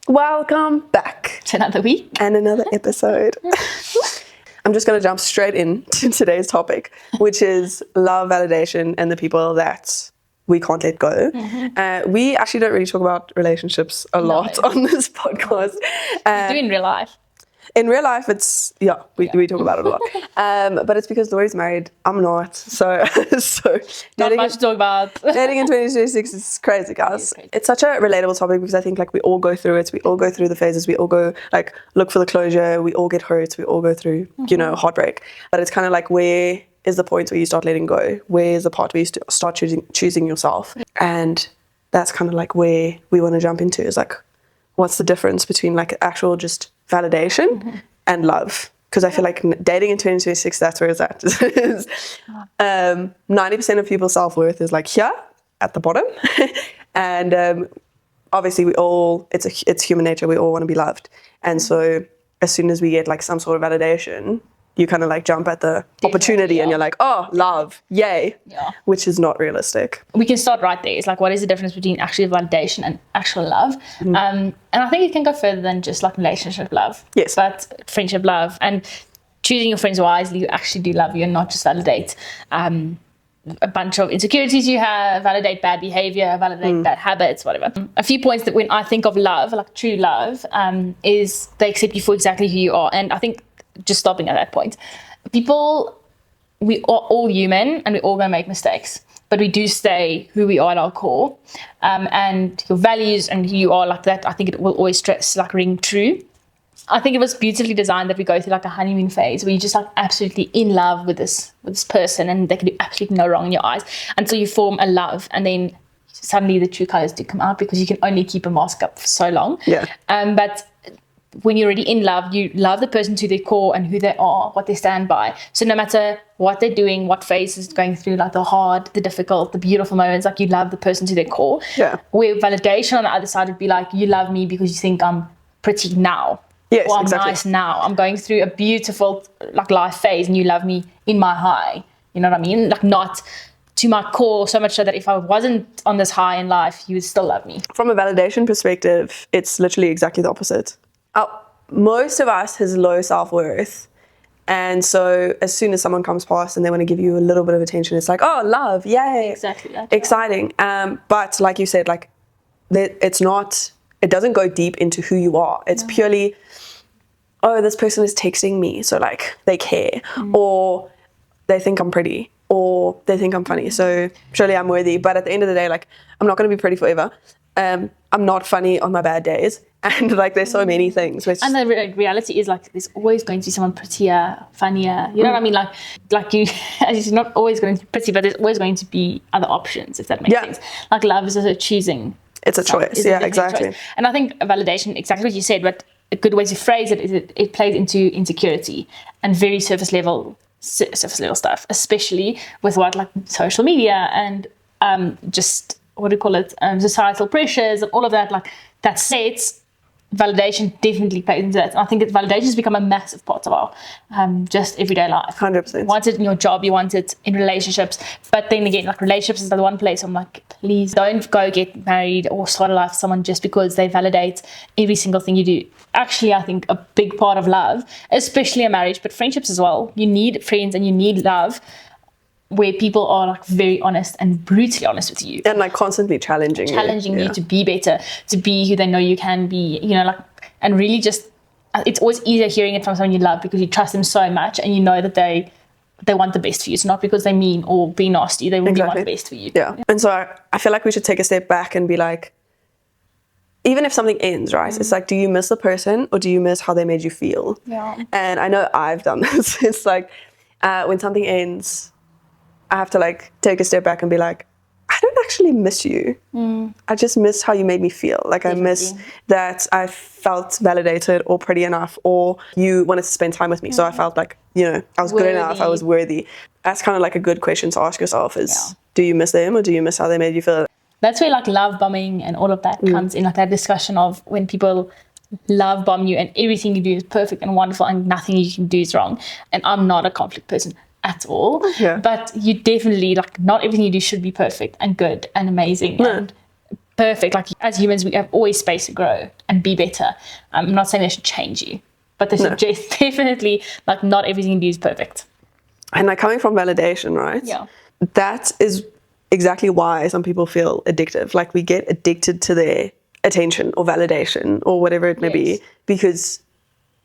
Welcome back to another week and another episode. I'm just going to jump straight into today's topic, which is love, validation, and the people that we can't let go. We actually don't really talk about relationships a lot on this podcast. We do in real life. In real life, we talk about it a lot. But it's because Laurie's married, I'm not. So Not much to talk about. Dating in 2026 is crazy, guys. It's such a relatable topic because I think like we all go through it. We all go through the phases. We all go like look for the closure. We all get hurt. We all go through, heartbreak. But it's kind of like, where is the point where you start letting go? Where is the part where you start choosing yourself? And that's kind of like where we want to jump into, is like, what's the difference between like actual just validation and love? Because I feel like dating in 2026, that's where it's at. 90% of people's self-worth is like here at the bottom. And obviously it's human nature. We all want to be loved. And so as soon as we get like some sort of validation, you kind of like jump at the opportunity and you're like, oh, love, yay, which is not realistic. We can start right there. It's like, what is the difference between actual validation and actual love? And I think it can go further than just like relationship love. Yes. But friendship love and choosing your friends wisely who actually do love you and not just validate a bunch of insecurities you have, validate bad behavior, validate bad habits, whatever. A few points that when I think of love, like true love, is they accept you for exactly who you are. And I think just stopping at that point, we are all human and we're all going to make mistakes, but we do stay who we are at our core, and your values and who you are like that. I think it will always ring true. I think it was beautifully designed that we go through like a honeymoon phase where you're just like absolutely in love with this person, and they can do absolutely no wrong in your eyes until you form a love, and then suddenly the true colors do come out because you can only keep a mask up for so long. But when you're already in love, you love the person to their core and who they are, what they stand by. So no matter what they're doing, what phase is going through, like the hard, the difficult, the beautiful moments, like you love the person to their core. Where validation on the other side would be like, you love me because you think I'm pretty now. Yes, or I'm exactly. nice now. I'm going through a beautiful like life phase and you love me in my high. You know what I mean? Like not to my core, so much so that if I wasn't on this high in life, you would still love me. From a validation perspective, it's literally exactly the opposite. Most of us has low self-worth, and so as soon as someone comes past and they want to give you a little bit of attention, it's like, oh, love, yay, exactly that, exciting. But like you said, like it doesn't go deep into who you are. It's purely, oh, this person is texting me, so like they care, or they think I'm pretty, or they think I'm funny, so surely I'm worthy. But at the end of the day, like, I'm not going to be pretty forever. I'm not funny on my bad days, and like there's so many things. And the reality is like there's always going to be someone prettier, funnier. You know what I mean? Like you, it's not always going to be pretty, but there's always going to be other options, if that makes sense. Like love is also choosing. It's a choice. Yeah, exactly. Choice. And I think validation, exactly what you said, but a good way to phrase it is it plays into insecurity and very surface level stuff, especially with like social media and just what do you call it, societal pressures and all of that. Like that sets validation definitely plays into that. And I think that validation has become a massive part of our just everyday life. 100%. You want it in your job, you want it in relationships. But then again, like relationships is the one place I'm like, please don't go get married or start a life with someone just because they validate every single thing you do. Actually, I think a big part of love, especially a marriage, but friendships as well. You need friends and you need love where people are like very honest and brutally honest with you, and like constantly challenging you to be better, to be who they know you can be, like, and really just, it's always easier hearing it from someone you love because you trust them so much and you know that they want the best for you. It's not because they're mean or be nasty, they really want the best for you. And so I feel like we should take a step back and be like, even if something ends, right, it's like, do you miss the person or do you miss how they made you feel? And I know I've done this. It's like when something ends, I have to like take a step back and be like, I don't actually miss you. I just miss how you made me feel. Like I miss that I felt validated or pretty enough, or you wanted to spend time with me. So I felt like, I was good enough, I was worthy. That's kind of like a good question to ask yourself is, do you miss them or do you miss how they made you feel? That's where like love bombing and all of that comes in, like that discussion of when people love bomb you and everything you do is perfect and wonderful and nothing you can do is wrong. And I'm not a conflict person at all, but you definitely, like, not everything you do should be perfect and good and amazing and perfect. Like as humans, we have always space to grow and be better. I'm not saying they should change you, but they should just definitely, like, not everything you do is perfect. And like coming from validation, right? Yeah. That is exactly why some people feel addictive. Like we get addicted to their attention or validation or whatever it may be, because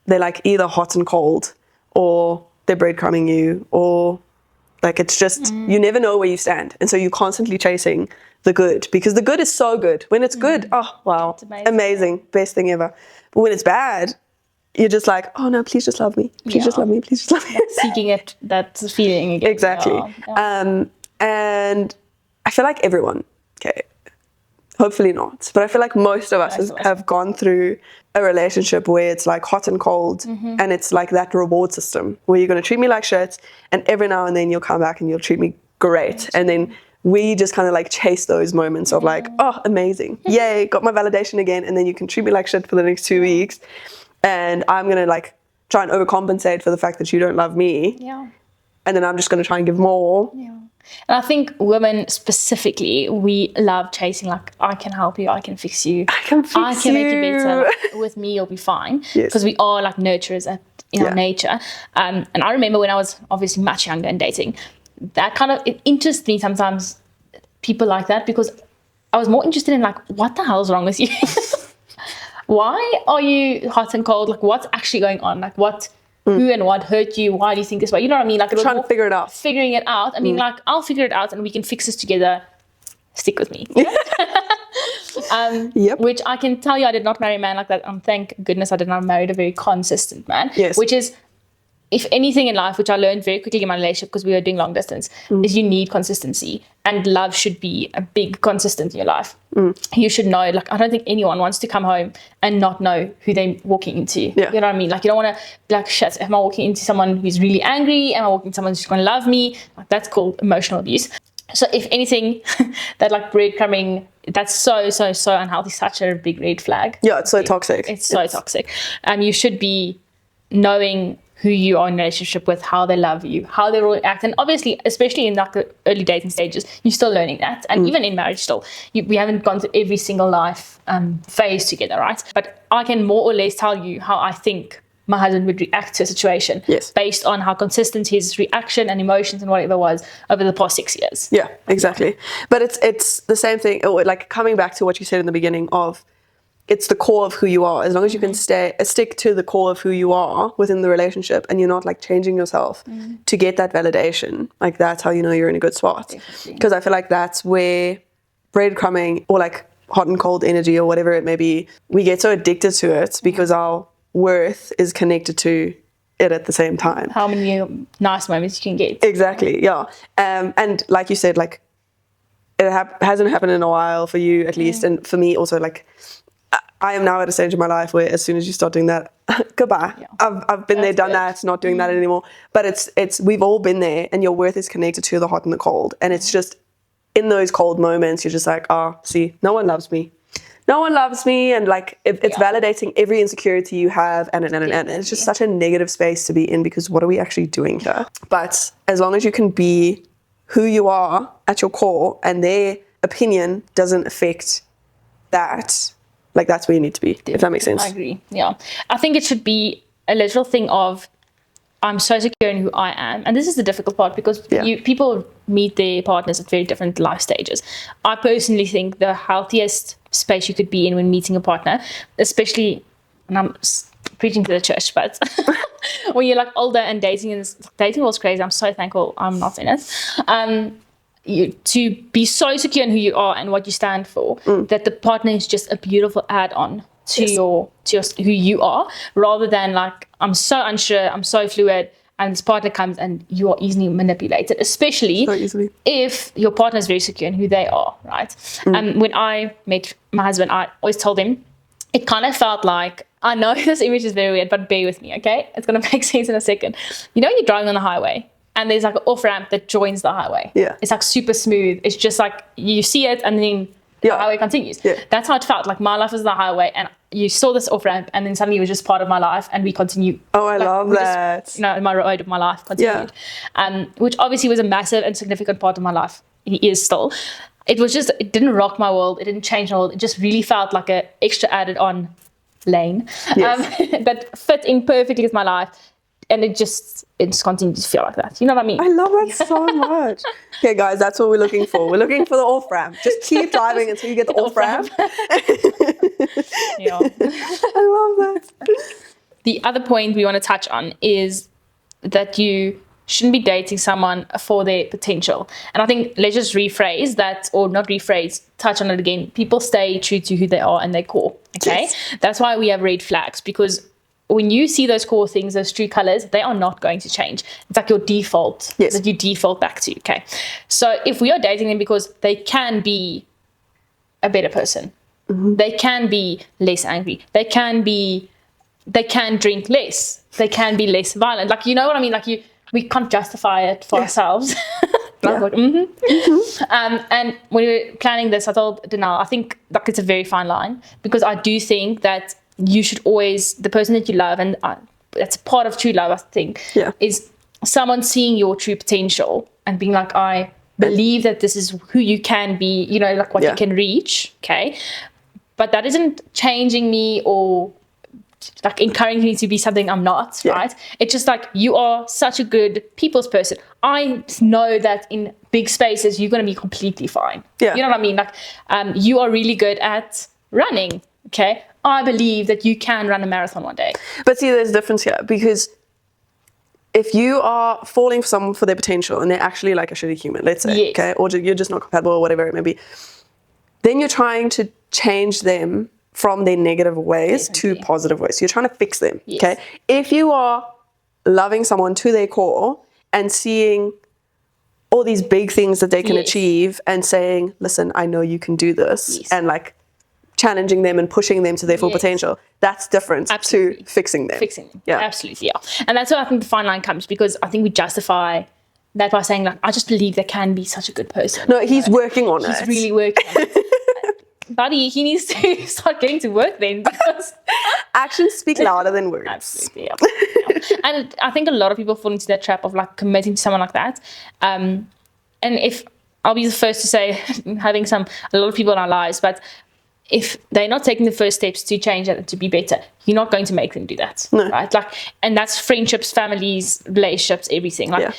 they're like either hot and cold, or they're breadcrumbing you, or like it's just, you never know where you stand. And so you're constantly chasing the good, because the good is so good. When it's good, oh, wow, amazing, best thing ever. But when it's bad, you're just like, oh no, please just love me. Please just love me. Please just love me. Seeking it, that feeling again. Exactly. And I feel like everyone, okay, hopefully not, but I feel like most of us have gone through a relationship where it's like hot and cold, and it's like that reward system where you're going to treat me like shit, and every now and then you'll come back and you'll treat me great. And then we just kind of like chase those moments of like, oh, amazing, yay, got my validation again. And then you can treat me like shit for the next 2 weeks, and I'm going to like try and overcompensate for the fact that you don't love me. Yeah. And then I'm just going to try and give more. Yeah. And I think women specifically, we love chasing, like, I can help you, I can fix you, I can make you better. Like, with me, you'll be fine. Because we are like nurturers in our nature. And I remember when I was obviously much younger and dating, that kind of, it interests me sometimes, people like that, because I was more interested in like, what the hell's wrong with you? Why are you hot and cold? Like, what's actually going on? Like, who and what hurt you? Why do you think this way? You know what I mean? Like, trying to figure it out. Figuring it out. I mean, like, I'll figure it out and we can fix this together. Stick with me. Which I can tell you, I did not marry a man like that. Thank goodness I did not marry a very consistent man. Yes. Which is, if anything in life, which I learned very quickly in my relationship because we were doing long distance, is you need consistency. And love should be a big consistent in your life. You should know, like, I don't think anyone wants to come home and not know who they're walking into. You know what I mean? Like, you don't want to be like, shit, am I walking into someone who's really angry? Am I walking into someone who's going to love me? Like, that's called emotional abuse. So if anything, that like breadcrumbing, that's so unhealthy, such a big red flag. Yeah, it's so toxic. It's so toxic. You should be knowing who you are in a relationship with, how they love you, how they will act. And obviously, especially in like the early dating stages, you're still learning that. And even in marriage still, we haven't gone through every single life phase together, right? But I can more or less tell you how I think my husband would react to a situation based on how consistent his reaction and emotions and whatever was over the past 6 years. Yeah, exactly. But it's the same thing, like coming back to what you said in the beginning of, it's the core of who you are. As long as you can stick to the core of who you are within the relationship, and you're not like changing yourself to get that validation, like that's how you know you're in a good spot. Because I feel like that's where breadcrumbing or like hot and cold energy or whatever it may be, we get so addicted to it because our worth is connected to it at the same time. How many nice moments you can get. Exactly, yeah. And like you said, like it hasn't happened in a while for you at least, and for me also, like I am now at a stage in my life where as soon as you start doing that, goodbye. Yeah. I've been there, done that, not doing that anymore. But it's we've all been there, and your worth is connected to the hot and the cold. And it's just in those cold moments, you're just like, see, no one loves me. No one loves me. And like it's validating every insecurity you have, and it's just such a negative space to be in, because what are we actually doing here? But as long as you can be who you are at your core, and their opinion doesn't affect that, like that's where you need to be, if that makes sense. I agree. Yeah. I think it should be a literal thing of, I'm so secure in who I am. And this is the difficult part, because people meet their partners at very different life stages. I personally think the healthiest space you could be in when meeting a partner, especially, and I'm preaching to the church, but when you're like older and dating was crazy. I'm so thankful I'm not in it. To be so secure in who you are and what you stand for, that the partner is just a beautiful add-on to your who you are, rather than like, I'm so unsure, I'm so fluid, and this partner comes and you are easily manipulated, especially if your partner is very secure in who they are, right? When I met my husband, I always told him, it kind of felt like, I know this image is very weird, but bear with me, okay? It's going to make sense in a second. You know, you're driving on the highway, and there's like an off-ramp that joins the highway. Yeah. It's like super smooth. It's just like you see it and then the highway continues. Yeah. That's how it felt. Like my life was the highway, and you saw this off-ramp, and then suddenly it was just part of my life, and we continue. Oh, I love that. Just, my road of my life continued. Which obviously was a massive and significant part of my life. He is still. it didn't rock my world. It didn't change my world. It just really felt like a extra added on lane that fit in perfectly with my life. And it just continued to feel like that. You know what I mean? I love that so much. Okay, guys, that's what we're looking for. We're looking for the off-ramp. Just keep driving until you get the off-ramp. Yeah. I love that. The other point we want to touch on is that you shouldn't be dating someone for their potential. And I think let's just rephrase that, or not rephrase, touch on it again. People stay true to who they are and their core. Okay? Yes. That's why we have red flags, because when you see those core things, those true colors, they are not going to change. It's like your default that you default back to. Okay. So if we are dating them because they can be a better person, they can be less angry, they can drink less, they can be less violent. Like, you know what I mean? Like we can't justify it for ourselves. I was like, and when we were planning this, I told Danelle, I think like it's a very fine line, because I do think that you should always, the person that you love, and that's part of true love, I think, is someone seeing your true potential and being like, I believe that this is who you can be, you know, like what you can reach, okay? But that isn't changing me or like encouraging me to be something I'm not, right? It's just like, you are such a good people's person. I know that in big spaces, you're going to be completely fine. You know what I mean? Like, you are really good at running, okay? I believe that you can run a marathon one day. But see, there's a difference here, because if you are falling for someone for their potential and they're actually like a shitty human, let's say, okay, or you're just not compatible or whatever it may be, then you're trying to change them from their negative ways to positive ways. You're trying to fix them, okay? If you are loving someone to their core and seeing all these big things that they can achieve and saying, listen, I know you can do this, and like challenging them and pushing them to their full potential, that's different to fixing them. Absolutely. And that's where I think the fine line comes, because I think we justify that by saying, like, I just believe there can be such a good person. No, he's working on it. He's really working on it. Buddy, he needs to start getting to work then, because actions speak louder than words. Absolutely. And I think a lot of people fall into that trap of like committing to someone like that. And if I'll be the first to say, having a lot of people in our lives, but if they're not taking the first steps to change it and to be better, you're not going to make them do that, right? Like, and that's friendships, families, relationships, everything. Like,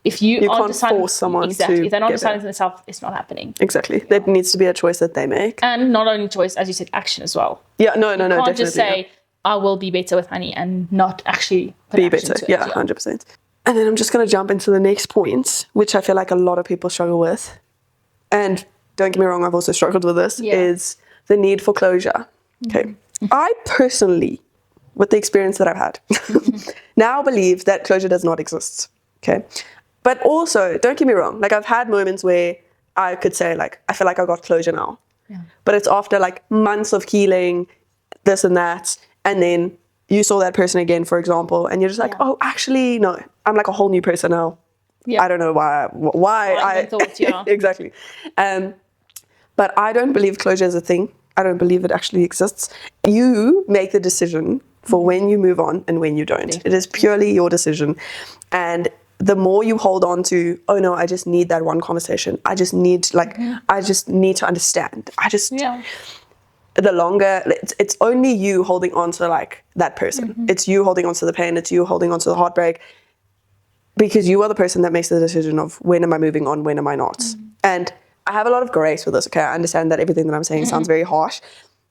if you can't force someone if to they're not deciding for themselves, it's not happening. Exactly. There needs to be a choice that they make, and not only choice, as you said, action as well. No, you can't definitely just say, I will be better with honey, and not actually be better. 100%. And then I'm just going to jump into the next point, which I feel like a lot of people struggle with, and don't get me wrong, I've also struggled with this, is the need for closure. Okay. I personally, with the experience that I've had, now believe that closure does not exist. Okay. But also, don't get me wrong, like I've had moments where I could say, like, I feel like I got closure now. But it's after like months of healing, this and that, and then you saw that person again, for example, and you're just like, oh, actually, no, I'm like a whole new person now. I don't know why I thought, exactly. But I don't believe closure is a thing. I don't believe it actually exists. You make the decision for when you move on and when you don't. It is purely your decision. And the more you hold on to, oh no, I just need that one conversation. I just need I just need to understand. The longer, it's only you holding on to like that person. It's you holding on to the pain. It's you holding on to the heartbreak, because you are the person that makes the decision of when am I moving on, when am I not. And I have a lot of grace with this, okay? I understand that everything that I'm saying sounds very harsh,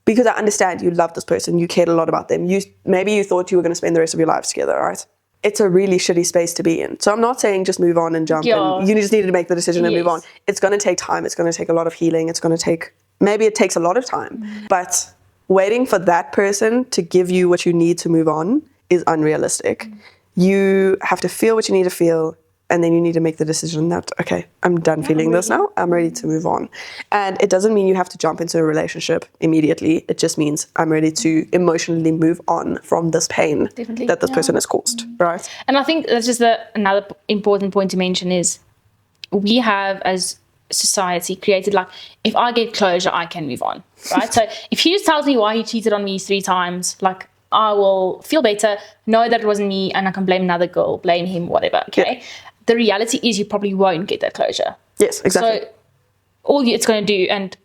because I understand you love this person, you cared a lot about them. Maybe you thought you were going to spend the rest of your lives together, right? It's a really shitty space to be in. So I'm not saying just move on and jump and you just needed to make the decision and move on. It's going to take time. It's going to take a lot of healing. It's going to take, maybe it takes a lot of time, but waiting for that person to give you what you need to move on is unrealistic. You have to feel what you need to feel, and then you need to make the decision that, okay, I'm done feeling this now. I'm ready to move on. And it doesn't mean you have to jump into a relationship immediately. It just means I'm ready to emotionally move on from this pain that this person has caused, right? And I think that's just another important point to mention is we have, as society, created like, if I get closure, I can move on, right? So if he just tells me why he cheated on me 3 times, like, I will feel better, know that it wasn't me, and I can blame another girl, blame him, whatever, okay? The reality is you probably won't get that closure. Yes, exactly. So it's going to do, and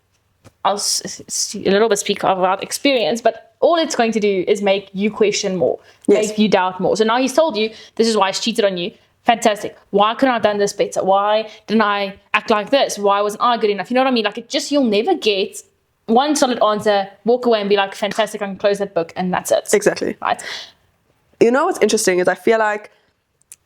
I'll a little bit speak about experience, but all it's going to do is make you question more, make you doubt more. So now he's told you, this is why he's cheated on you. Fantastic. Why couldn't I have done this better? Why didn't I act like this? Why wasn't I good enough? You know what I mean? Like, you'll never get one solid answer, walk away and be like, fantastic, I can close that book, and that's it. Exactly. Right. You know what's interesting is I feel like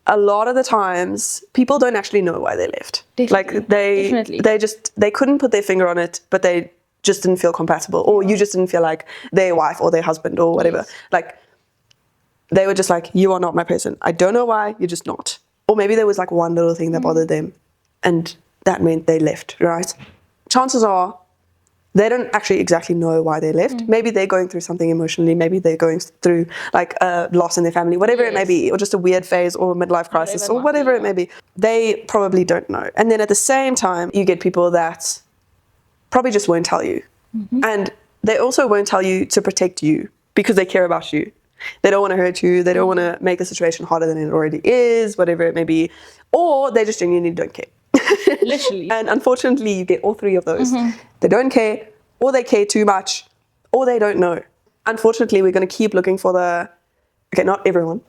a lot of the times people don't actually know why they left. Definitely. Like they couldn't put their finger on it, but they just didn't feel compatible, or you just didn't feel like their wife or their husband or whatever. Yes. Like, they were just like, you are not my person. I don't know why, you're just not. Or maybe there was like one little thing that bothered them, and that meant they left, right? Chances are they don't actually exactly know why they left. Maybe they're going through something emotionally. Maybe they're going through like a loss in their family, whatever it may be, or just a weird phase or a midlife crisis or whatever it may be. They probably don't know. And then at the same time, you get people that probably just won't tell you. And they also won't tell you to protect you because they care about you. They don't want to hurt you. They don't want to make the situation harder than it already is, whatever it may be. Or they just genuinely don't care. Literally. And unfortunately, you get all three of those. They don't care, or they care too much, or they don't know. Unfortunately, we're going to keep looking for okay, not everyone,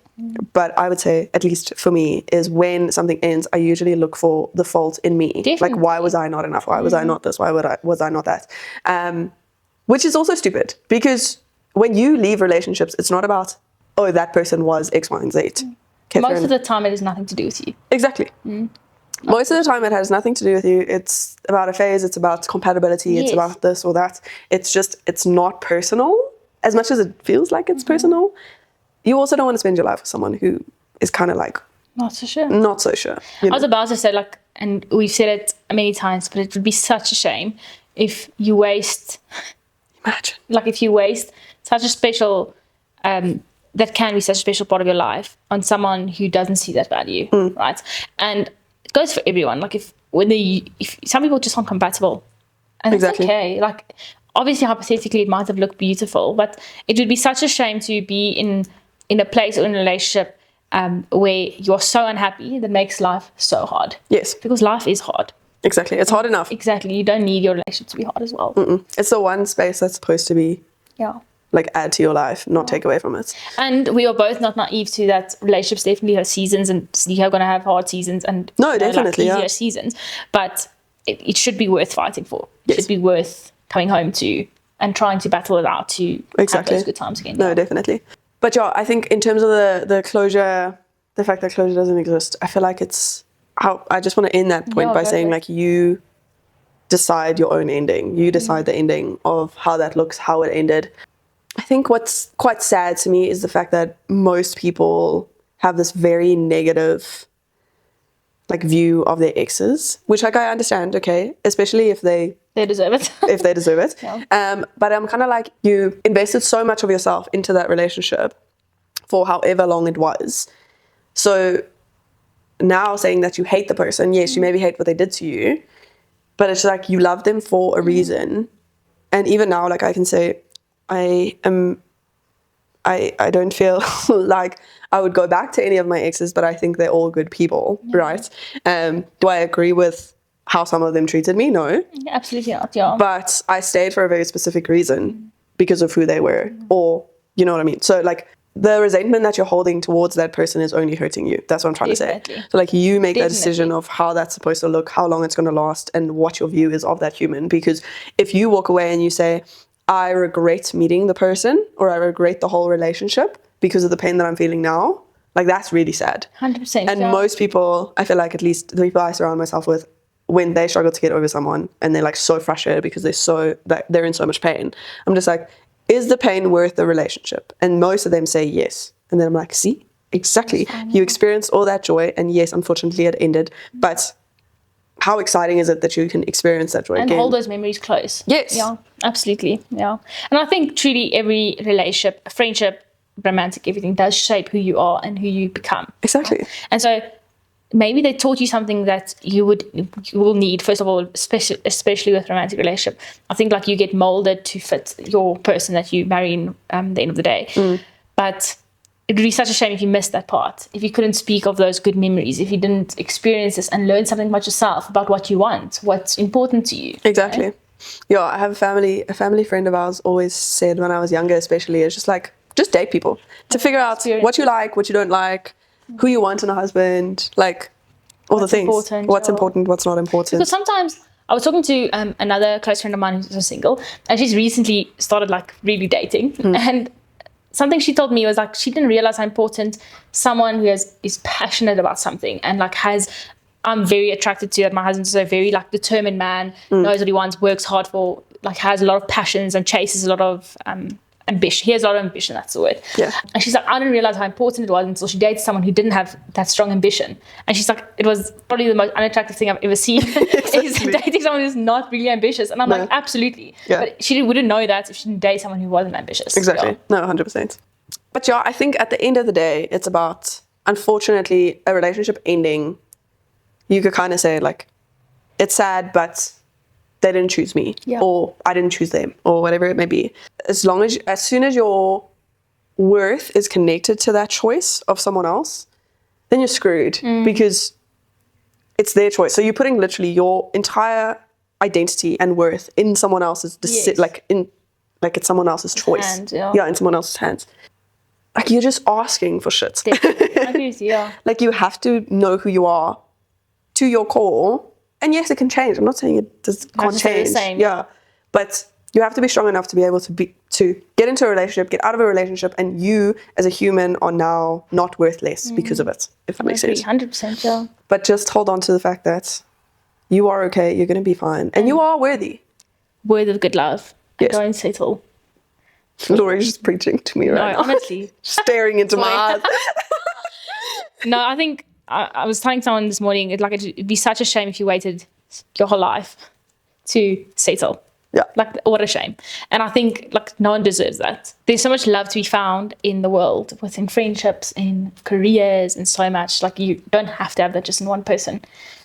but I would say, at least for me, is when something ends, I usually look for the fault in me. Definitely. Like, why was I not enough? Why was I not this? Why was I not that? Which is also stupid, because when you leave relationships, it's not about, oh, that person was X, Y, and Z. Most of the time, it has nothing to do with you. Exactly. Most of the time, it has nothing to do with you. It's about a phase. It's about compatibility. It's about this or that. It's not personal, as much as it feels like it's personal. You also don't want to spend your life with someone who is kind of like not so sure. You know? I was about to say, like, and we've said it many times, but it would be such a shame if you waste. Imagine. Like, if you waste such a special, that can be such a special part of your life on someone who doesn't see that value, right? And it goes for everyone. Like, if some people just aren't compatible, and it's okay. Like, obviously, hypothetically, it might have looked beautiful, but it would be such a shame to be in a place or in a relationship where you're so unhappy that makes life so hard. Yes. Because life is hard. Exactly. It's hard enough. Exactly. You don't need your relationship to be hard as well. It's the one space that's supposed to be, like, add to your life, not take away from it. And we are both not naive to that. Relationships definitely have seasons, and you're going to have hard seasons and definitely, like easier seasons. But it should be worth fighting for. It should be worth coming home to and trying to battle it out to have those good times again. No, definitely. But yeah, I think in terms of the closure, the fact that closure doesn't exist, I feel like it's how I just want to end that point by saying, like, you decide your own ending. You decide the ending of how that looks, how it ended. I think what's quite sad to me is the fact that most people have this very negative, like, view of their exes, which, like, I understand, okay, especially if they deserve it. if they deserve it. But I'm kind of like, you invested so much of yourself into that relationship for however long it was. So now saying that you hate the person, yes, you maybe hate what they did to you, but it's like you love them for a reason. And even now, like, I can say, I don't feel like I would go back to any of my exes, but I think they're all good people, right? Do I agree with how some of them treated me? No. Absolutely not, yeah. But I stayed for a very specific reason because of who they were, or, you know what I mean? So, like, the resentment that you're holding towards that person is only hurting you. That's what I'm trying to say. So, like, you make that decision of how that's supposed to look, how long it's going to last, and what your view is of that human. Because if you walk away and you say, I regret meeting the person, or I regret the whole relationship because of the pain that I'm feeling now, like, that's really sad. 100%. And most people, I feel like, at least the people I surround myself with, when they struggle to get over someone and they're, like, so frustrated because they're in so much pain, I'm just like, is the pain worth the relationship? And most of them say yes. And then I'm like, see, exactly. You experienced all that joy, and yes, unfortunately it ended, but how exciting is it that you can experience that joy and again? hold those memories close. Yes. Yeah, absolutely. Yeah. And I think truly every relationship, friendship, romantic, everything does shape who you are and who you become. Exactly. Right? And so maybe they taught you something that you will need, first of all, especially with romantic relationship. I think, like, you get molded to fit your person that you marry in the end of the day. But it would be such a shame if you missed that part, if you couldn't speak of those good memories, if you didn't experience this and learn something about yourself, about what you want, what's important to you. Exactly. Right? Yeah, I have a family friend of ours always said when I was younger, especially, it's just like, just date people to figure out what you like, what you don't like, who you want in a husband, like all the things. What's important, what's not important. Because sometimes I was talking to another close friend of mine who's single, and she's recently started like really dating. And something she told me was like, she didn't realize how important someone who is passionate about something and like I'm very attracted to that. My husband's a very like determined man, knows what he wants, works hard for, like has a lot of passions and chases a lot of ambition. He has a lot of ambition, that's the word. Yeah. And she's like, I didn't realize how important it was until she dated someone who didn't have that strong ambition. And she's like, it was probably the most unattractive thing I've ever seen is dating someone who's not really ambitious. And I'm like, absolutely. Yeah. But she wouldn't know that if she didn't date someone who wasn't ambitious. Exactly. Yeah. No, 100%. But yeah, I think at the end of the day, it's about, unfortunately, a relationship ending. You could kind of say like, it's sad, but they didn't choose me, or I didn't choose them, or whatever it may be. As soon as your worth is connected to that choice of someone else, then you're screwed because it's their choice. So you're putting literally your entire identity and worth in someone else's, like it's someone else's choice. In someone else's hands. Like you're just asking for shit. I agree with you. Like you have to know who you are to your core. And yes, it can change. I'm not saying it can't change. The same. Yeah. But you have to be strong enough to be able to get into a relationship, get out of a relationship, and you as a human are now not worth less because of it, if that makes sense. 100%, yeah. But just hold on to the fact that you are okay, you're going to be fine, and you are worthy. Worthy of good love. Yes. Don't settle. Laurie's just preaching to me right now. No, honestly. Staring into my eyes. No, I think I was telling someone this morning, it'd be such a shame if you waited your whole life to settle. Yeah. Like, what a shame. And I think, like, no one deserves that. There's so much love to be found in the world, within friendships, in careers, and so much. Like, you don't have to have that just in one person.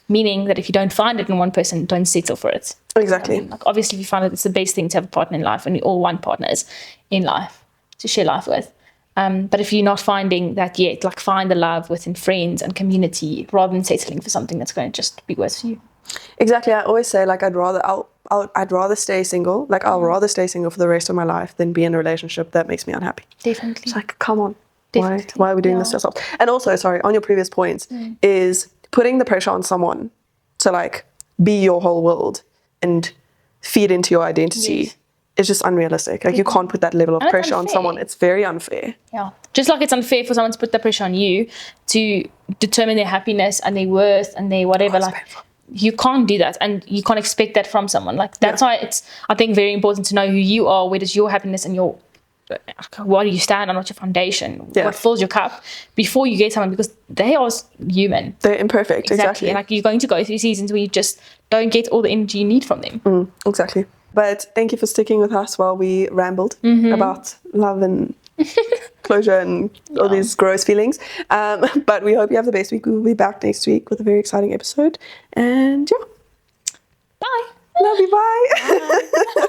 Meaning that if you don't find it in one person, don't settle for it. Exactly. Like, obviously, if you find it, it's the best thing to have a partner in life, and we all want partners in life to share life with. But if you're not finding that yet, like, find the love within friends and community rather than settling for something that's going to just be worse for you. Exactly. I always say, like, I'd rather stay single. Like, I'll rather stay single for the rest of my life than be in a relationship that makes me unhappy. Definitely. It's like, come on. Why are we doing this to ourselves? And also, sorry, on your previous points, is putting the pressure on someone to, like, be your whole world and feed into your identity is just unrealistic. Like, you can't put that level of pressure on someone. It's very unfair. Yeah. Just like it's unfair for someone to put the pressure on you to determine their happiness and their worth and their whatever. Like, painful. You can't do that, and you can't expect that from someone. Like, that's why it's, I think, very important to know who you are, where does your happiness and what do you stand on, what's your foundation, what fills your cup before you get someone, because they are human. They're imperfect, exactly. Like, you're going to go through seasons where you just don't get all the energy you need from them. Exactly. But thank you for sticking with us while we rambled about love and closure and all these gross feelings. But we hope you have the best week. We will be back next week with a very exciting episode. And Bye. Love you. Bye.